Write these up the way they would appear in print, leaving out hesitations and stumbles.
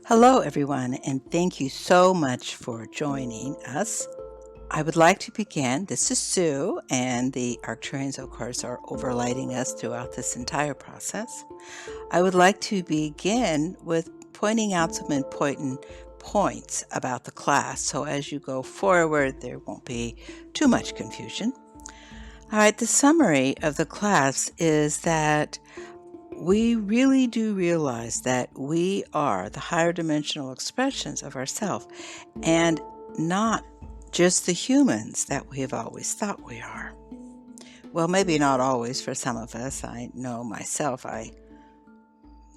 Hello, everyone, and thank you so much for joining us. I would like to begin. This is Sue, and the Arcturians, of course, are overlighting us throughout this entire process. I would like to begin with pointing out some important points about the class, so as you go forward, there won't be too much confusion. All right, the summary of the class is that we really do realize that we are the higher dimensional expressions of ourself and not just the humans that we have always thought we are. Well, maybe not always for some of us. I know myself, I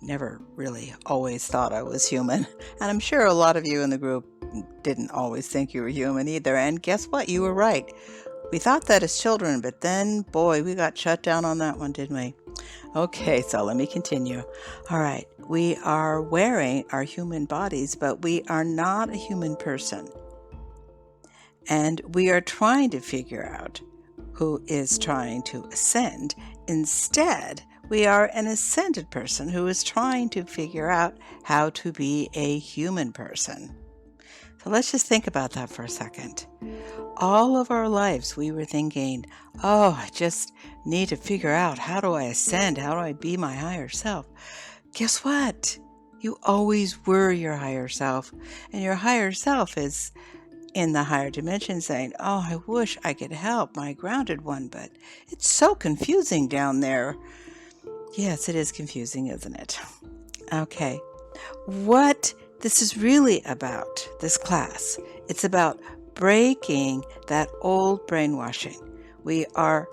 never really always thought I was human. And I'm sure a lot of you in the group didn't always think you were human either. And guess what? You were right. We thought that as children, but then, boy, we got shut down on that one, didn't we? Okay, so let me continue. All right, we are wearing our human bodies, but we are not a human person. And we are trying to figure out who is trying to ascend. Instead, we are an ascended person who is trying to figure out how to be a human person. So let's just think about that for a second. All of our lives we were thinking, oh, I just need to figure out, how do I ascend? How do I be my higher self? Guess what? You always were your higher self. And your higher self is in the higher dimension saying, oh, I wish I could help my grounded one, but it's so confusing down there. Yes, it is confusing, isn't it? Okay. What this is really about, this class, it's about breaking that old brainwashing. We are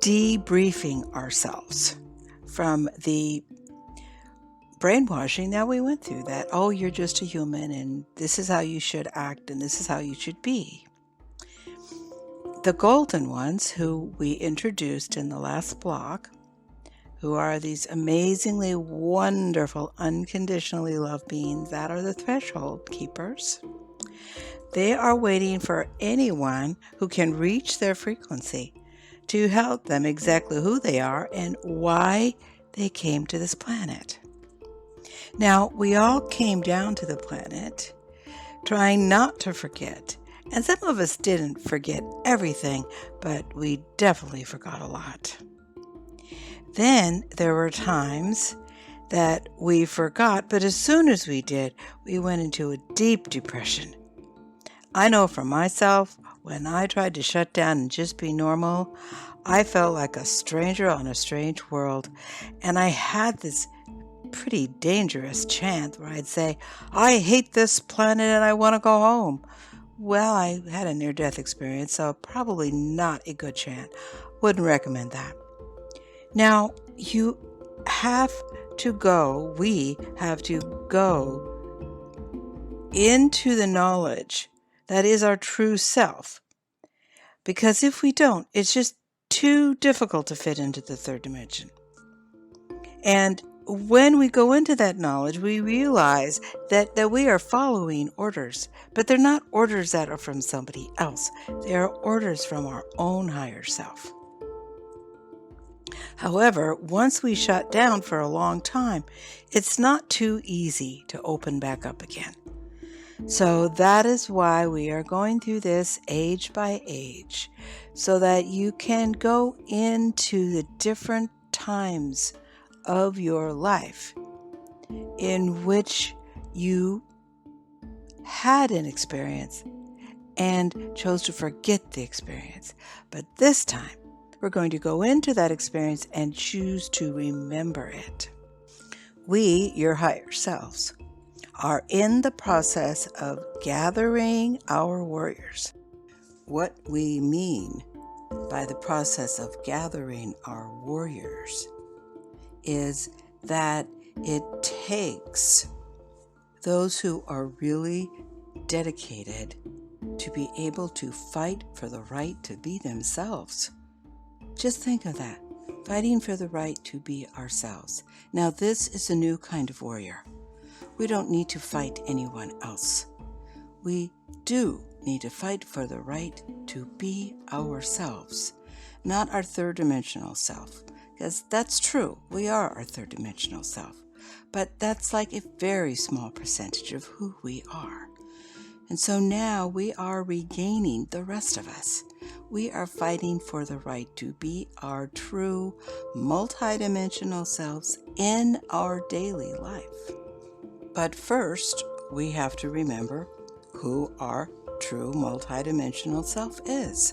debriefing ourselves from the brainwashing that we went through, that, oh, you're just a human and this is how you should act and this is how you should be. The golden ones, who we introduced in the last block, who are these amazingly wonderful, unconditionally loved beings that are the threshold keepers. They are waiting for anyone who can reach their frequency to help them exactly who they are and why they came to this planet. Now, we all came down to the planet trying not to forget. And some of us didn't forget everything, but we definitely forgot a lot. Then there were times that we forgot, but as soon as we did, we went into a deep depression. I know for myself, when I tried to shut down and just be normal, I felt like a stranger on a strange world. And I had this pretty dangerous chant where I'd say, I hate this planet and I want to go home. Well, I had a near-death experience, so probably not a good chant. Wouldn't recommend that. Now, you have to go, we have to go into the knowledge that is our true self. Because if we don't, it's just too difficult to fit into the third dimension. And when we go into that knowledge, we realize that we are following orders, but they're not orders that are from somebody else. They are orders from our own higher self. However, once we shut down for a long time, it's not too easy to open back up again. So that is why we are going through this age by age, so that you can go into the different times of your life in which you had an experience and chose to forget the experience. But this time, we're going to go into that experience and choose to remember it. We, your higher selves, are in the process of gathering our warriors. What we mean by the process of gathering our warriors is that it takes those who are really dedicated to be able to fight for the right to be themselves. Just think of that, fighting for the right to be ourselves. Now, this is a new kind of warrior. We don't need to fight anyone else. We do need to fight for the right to be ourselves, not our third dimensional self. Because that's true, we are our third dimensional self. but that's like a very small percentage of who we are. And so now we are regaining the rest of us. We are fighting for the right to be our true multidimensional selves in our daily life. But first, we have to remember who our true multidimensional self is.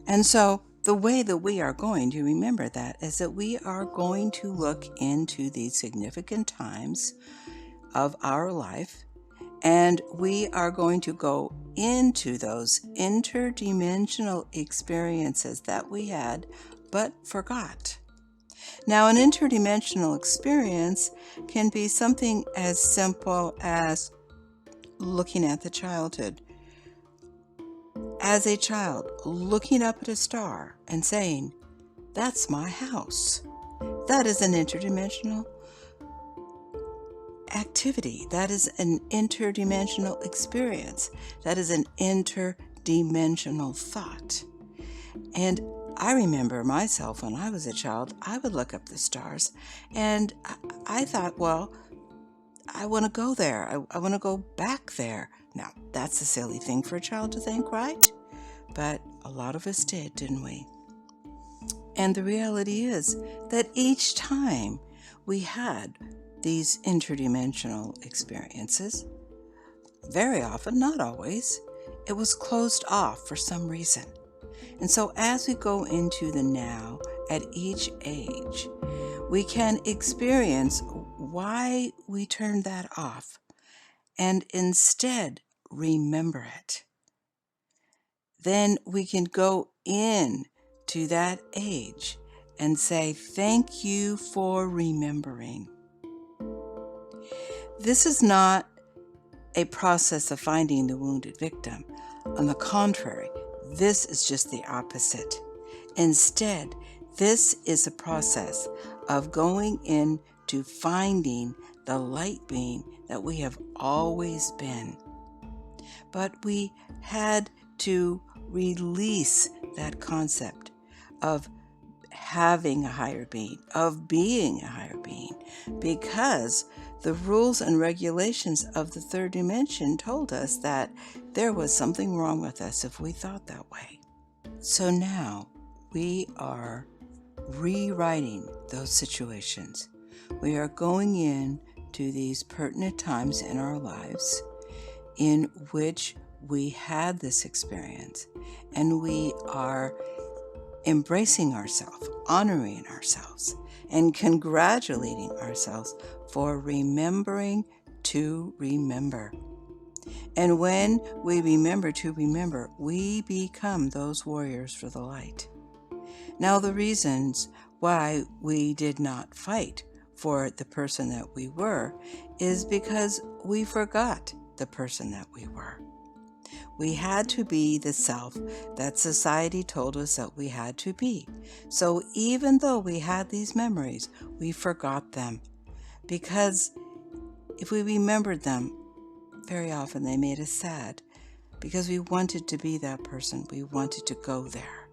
And so the way that we are going to remember that is that we are going to look into these significant times of our life, and we are going to go into those interdimensional experiences that we had but forgot. Now, an interdimensional experience can be something as simple as looking at the childhood. As a child, looking up at a star and saying, "That's my house." That is an interdimensional activity. That is an interdimensional experience. That is an interdimensional thought. And I remember myself when I was a child, I would look up the stars and I thought, well, I want to go there. I want to go back there. Now, that's a silly thing for a child to think, right? But a lot of us did, didn't we? And the reality is that each time we had these interdimensional experiences, very often, not always, it was closed off for some reason. And so as we go into the now at each age, we can experience why we turned that off and instead remember it. Then we can go in to that age and say, "Thank you for remembering." This is not a process of finding the wounded victim. On the contrary, this is just the opposite. Instead, this is a process of going into finding the light being that we have always been. But we had to release that concept of having a higher being, of being a higher being, because the rules and regulations of the third dimension told us that there was something wrong with us if we thought that way. So now we are rewriting those situations. We are going in to these pertinent times in our lives in which we had this experience, and we are embracing ourselves, honoring ourselves, and congratulating ourselves for remembering to remember. And when we remember to remember, we become those warriors for the light. Now, the reasons why we did not fight for the person that we were is because we forgot the person that we were. We had to be the self that society told us that we had to be. So even though we had these memories, we forgot them. Because if we remembered them, very often they made us sad. Because we wanted to be that person. We wanted to go there.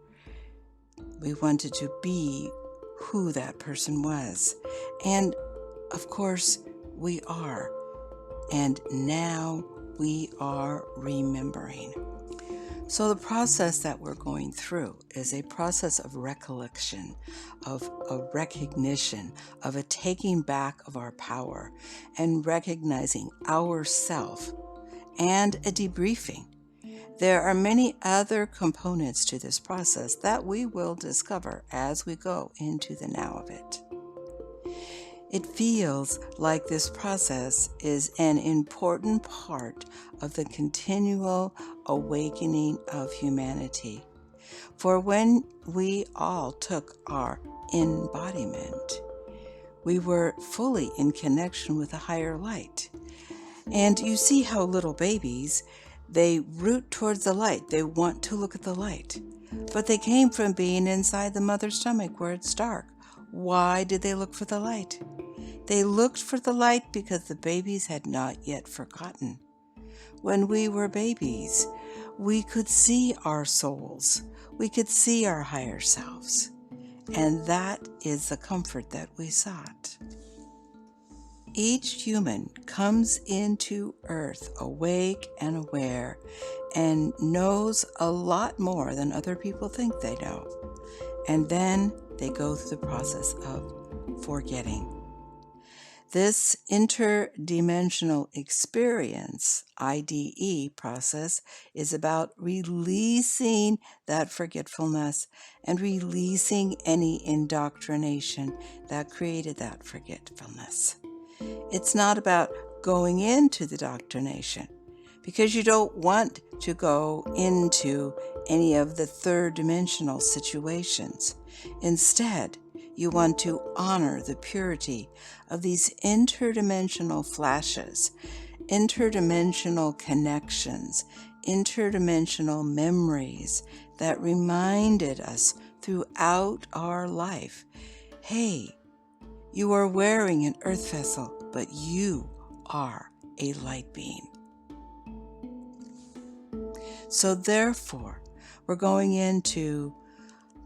We wanted to be who that person was. And of course, we are. And now we are remembering. So the process that we're going through is a process of recollection, of a recognition, of a taking back of our power and recognizing ourself, and a debriefing. There are many other components to this process that we will discover as we go into the now of it. It feels like this process is an important part of the continual awakening of humanity. For when we all took our embodiment, we were fully in connection with a higher light. And you see how little babies, they root towards the light. They want to look at the light. But they came from being inside the mother's stomach where it's dark. Why did they look for the light? They looked for the light because the babies had not yet forgotten. When we were babies, we could see our souls. We could see our higher selves. And that is the comfort that we sought. Each human comes into Earth awake and aware and knows a lot more than other people think they know. And then they go through the process of forgetting. This interdimensional experience, IDE process, is about releasing that forgetfulness and releasing any indoctrination that created that forgetfulness. It's not about going into the indoctrination, because you don't want to go into any of the third dimensional situations. Instead, you want to honor the purity of these interdimensional flashes, interdimensional connections, interdimensional memories that reminded us throughout our life, hey, you are wearing an earth vessel, but you are a light being. So therefore, we're going into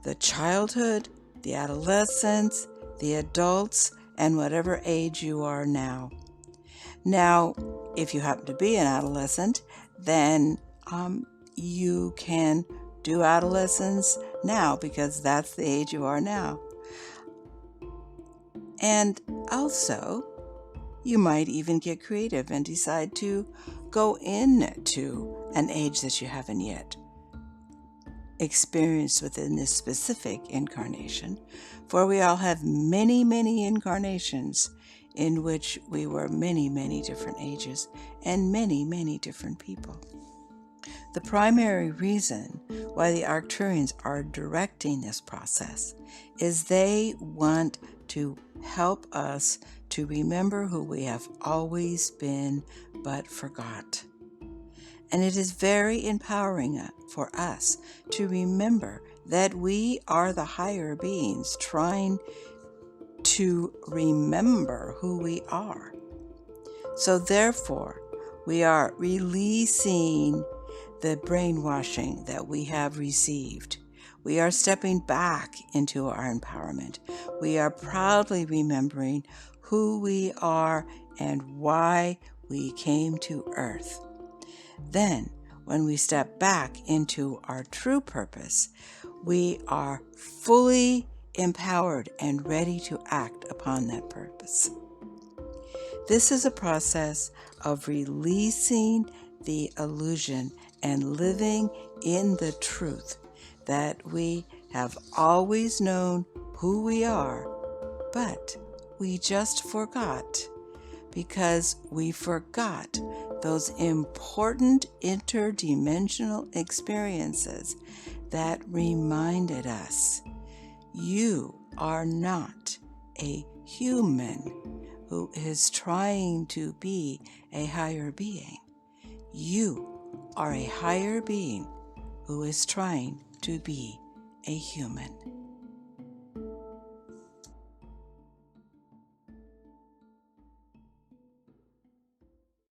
the childhood, the adolescence, the adults, and whatever age you are now. Now, if you happen to be an adolescent, then you can do adolescence now, because that's the age you are now. And also, you might even get creative and decide to go into an age that you haven't yet experienced within this specific incarnation, for we all have many, many incarnations in which we were many, many different ages and many, many different people. The primary reason why the Arcturians are directing this process is they want to help us to remember who we have always been but forgot. And it is very empowering for us to remember that we are the higher beings trying to remember who we are. So therefore, we are releasing the brainwashing that we have received. We are stepping back into our empowerment. We are proudly remembering who we are and why we came to Earth. Then, when we step back into our true purpose, we are fully empowered and ready to act upon that purpose. This is a process of releasing the illusion and living in the truth that we have always known who we are, but we just forgot, because we forgot those important interdimensional experiences that reminded us, you are not a human who is trying to be a higher being. You are a higher being who is trying to be a human.